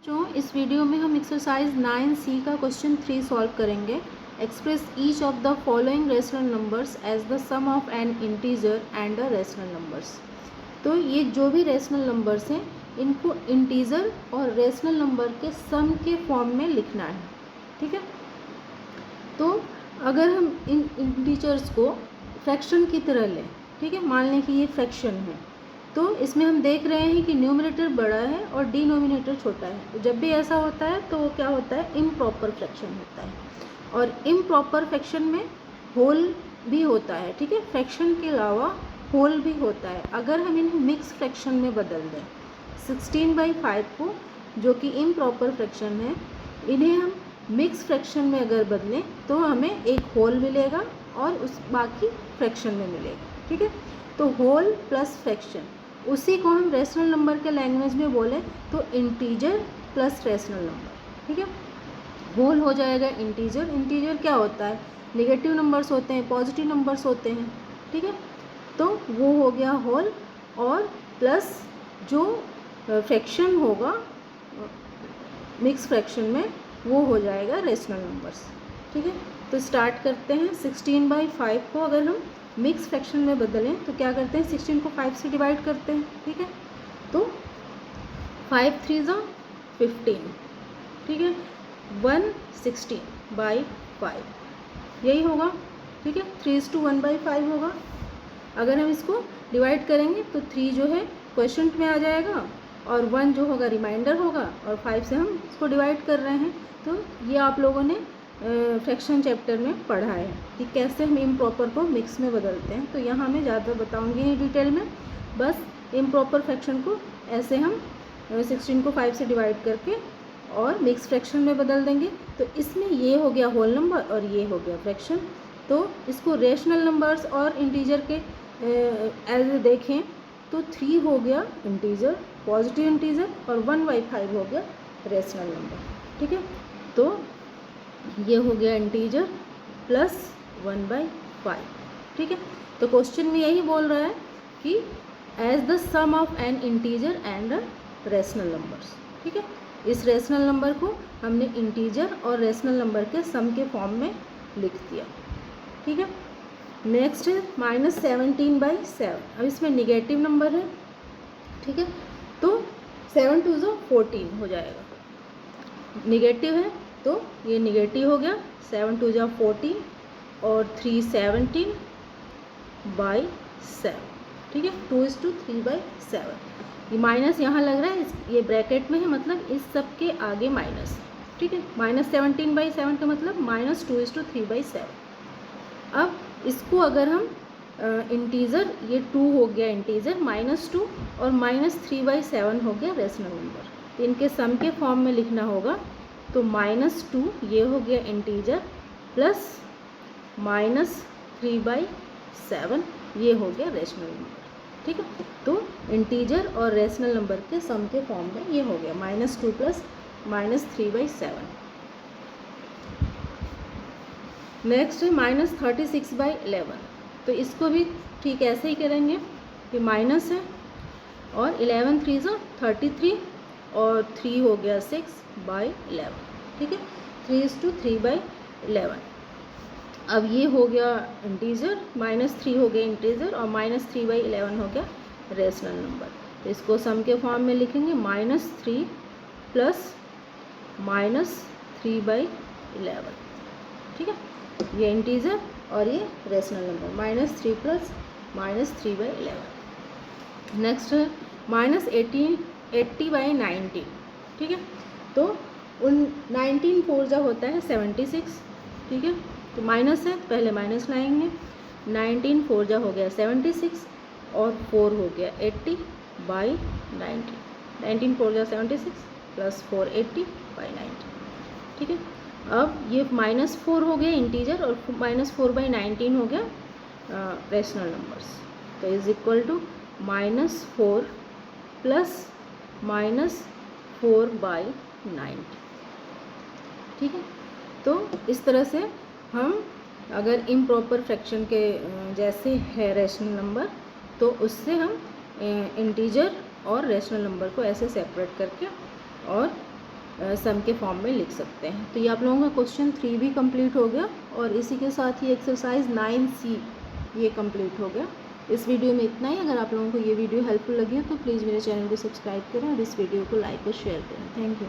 इस वीडियो में हम एक्सरसाइज 9C का क्वेश्चन 3 सॉल्व करेंगे। Express each of the following rational numbers as the sum of an integer and the rational numbers. तो ये जो भी रेशनल नंबर्स हैं इनको इंटीजर और रेशनल नंबर के सम के फॉर्म में लिखना है। ठीक है, तो अगर हम इन इंटीजर्स को फ्रैक्शन की तरह लें, ठीक है, मान लें कि ये फ्रैक्शन है, तो इसमें हम देख रहे हैं कि न्यूमरेटर बड़ा है और डिनोमिनेटर छोटा है। तो जब भी ऐसा होता है तो क्या होता है, इम्प्रॉपर फ्रैक्शन होता है। और इम्प्रॉपर फ्रैक्शन में होल भी होता है। ठीक है, फ्रैक्शन के अलावा होल भी होता है। अगर हम इन्हें मिक्स फ्रैक्शन में बदल दें, 16/5 को जो कि इम्प्रॉपर फ्रैक्शन है, इन्हें हम मिक्स फ्रैक्शन में अगर बदलें तो हमें एक होल मिलेगा और उस बाकी फ्रैक्शन में मिलेगा। ठीक है, तो होल प्लस फ्रैक्शन, उसी को हम रेशनल नंबर के लैंग्वेज में बोले तो इंटीजर प्लस रेशनल नंबर। ठीक है, होल हो जाएगा इंटीजर। इंटीजर क्या होता है, नेगेटिव नंबर्स होते हैं, पॉजिटिव नंबर्स होते हैं। ठीक है, तो वो हो गया होल, और प्लस जो फ्रैक्शन होगा मिक्स फ्रैक्शन में वो हो जाएगा रेशनल नंबर्स। ठीक है, तो स्टार्ट करते हैं। 16/5 को अगर हम मिक्स फ्रैक्शन में बदलें तो क्या करते हैं, 16 को 5 से डिवाइड करते हैं। ठीक है, तो 5 3 15, ठीक है, 116/5 यही होगा। ठीक है, 3:1/5 होगा। अगर हम इसको डिवाइड करेंगे तो 3 जो है क्वोशंट में आ जाएगा और 1 जो होगा रिमाइंडर होगा, और 5 से हम इसको डिवाइड कर रहे हैं। तो ये आप लोगों ने फ्रैक्शन चैप्टर में पढ़ा है कि कैसे हम इम्प्रॉपर को मिक्स में बदलते हैं। तो यहाँ मैं ज़्यादा बताऊँगी नहीं डिटेल में, बस इम्प्रॉपर फ्रैक्शन को ऐसे हम 16 को 5 से डिवाइड करके और मिक्स फ्रैक्शन में बदल देंगे। तो इसमें ये हो गया होल नंबर और ये हो गया फ्रैक्शन। तो इसको रेशनल नंबर्स और इंटीजर के एज देखें तो 3 हो गया इंटीजर, पॉजिटिव इंटीजर, और 1/5 हो गया रेशनल नंबर। ठीक है, तो ये हो गया इंटीजर प्लस 1/5। ठीक है, तो क्वेश्चन में यही बोल रहा है कि as the sum of an integer and rational numbers. ठीक है, इस रेशनल नंबर को हमने इंटीजर और रेशनल नंबर के सम के फॉर्म में लिख दिया। ठीक है, नेक्स्ट है -17/7। अब इसमें निगेटिव नंबर है। ठीक है, तो 7 2 14 हो जाएगा, निगेटिव है तो ये निगेटिव हो गया। 7 2 14 और 3 17/7। ठीक है, 2:3/7। ये माइनस यहाँ लग रहा है, ये ब्रैकेट में है, मतलब इस सब के आगे माइनस। ठीक है, -17/7 का मतलब -2:3/7। अब इसको अगर हम इंटीजर, ये 2 हो गया इंटीजर, -2 और -3/7 हो गया रेशनल नंबर। तो इनके सम के फॉर्म में लिखना होगा। तो -2 ये हो गया इंटीजर प्लस -3/7 ये हो गया रेशनल नंबर। ठीक है, तो इंटीजर और रेशनल नंबर के सम के फॉर्म में ये हो गया -2 प्लस -3/7। नेक्स्ट है -36/11। तो इसको भी ठीक ऐसे ही करेंगे कि माइनस है और 11 3 33 और 3 हो गया 6/11। ठीक है, 3:3/11। अब ये हो गया इंटीजर, -3 हो गया इंटीजर और -3/11 हो गया रेशनल नंबर। तो इसको सम के फॉर्म में लिखेंगे -3 प्लस -3/11। ठीक है, ये इंटीजर और ये रेशनल नंबर, -3 प्लस -3/11। नेक्स्ट है -80/19। ठीक है, तो 19 4 जा होता है 76। ठीक है, तो माइनस है, पहले माइनस लाएंगे। 19 4 जा हो गया 76 और 4 हो गया 80/19। 19 4 जा 76 प्लस 4 80/19। ठीक है, अब ये -4 हो गया इंटीजर और -4/19 हो गया रेशनल नंबर्स। तो इज इक्वल टू -4 प्लस -4/19। ठीक है, तो इस तरह से हम अगर इम्प्रॉपर फ्रैक्शन के जैसे है रेशनल नंबर, तो उससे हम इंटीजर और रेशनल नंबर को ऐसे सेपरेट करके और सम के फॉर्म में लिख सकते हैं। तो ये आप लोगों का क्वेश्चन 3 भी कंप्लीट हो गया और इसी के साथ ही एक्सरसाइज 9C ये कंप्लीट हो गया। इस वीडियो में इतना ही। अगर आप लोगों को ये वीडियो हेल्पफुल लगी हो तो प्लीज़ मेरे चैनल को सब्सक्राइब करें और इस वीडियो को लाइक और शेयर करें। Thank you.